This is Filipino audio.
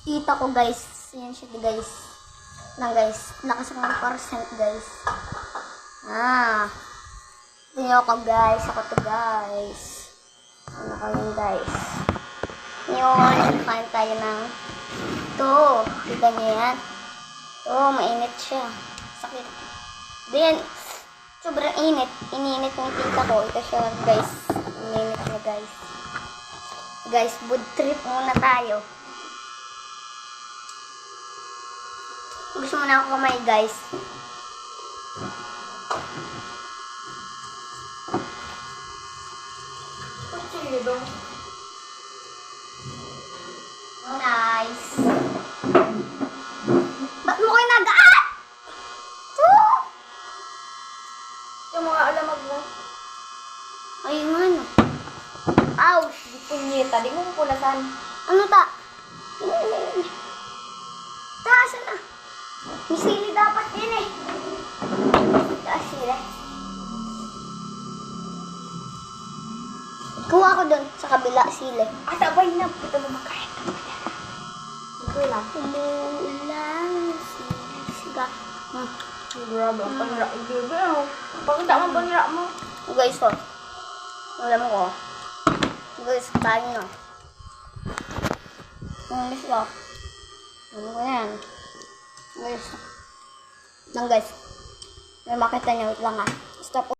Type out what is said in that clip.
Tita ko guys. Yan siya guys. Lang guys. Lakas ng 1% guys. Tingnan ko guys. Ako to guys. Ano ko yun guys. Ngayon, kain tayo ng ito. Kita niyo yan. Ito, mainit siya. Sakit. Then, sobrang init. Ininit ng tita ko. Ito siya guys. Ininit niya guys. Guys, food trip muna tayo. Gusto mo na ako kumain guys. Oh, nice. Ba't mo kayo nagaan? Yung mga alamag mo. Ayun nga no. Ouch! Di punyeta, di mo pupulasan. Ano ta? Taas na. May sili dapat din eh. Taas sila. Kuha ko dun sa kabila sili. Sabay na. Kita mo makain. Ito lang. Umuulan. Siga. Grabe, ang panira. Bakit ang panira mo? Guys, oh. Alam mo ko. Guys, tayo na. Guys, oh. Ano ko yan? Guys. Lang guys. May makita niyo lang ah. Stop.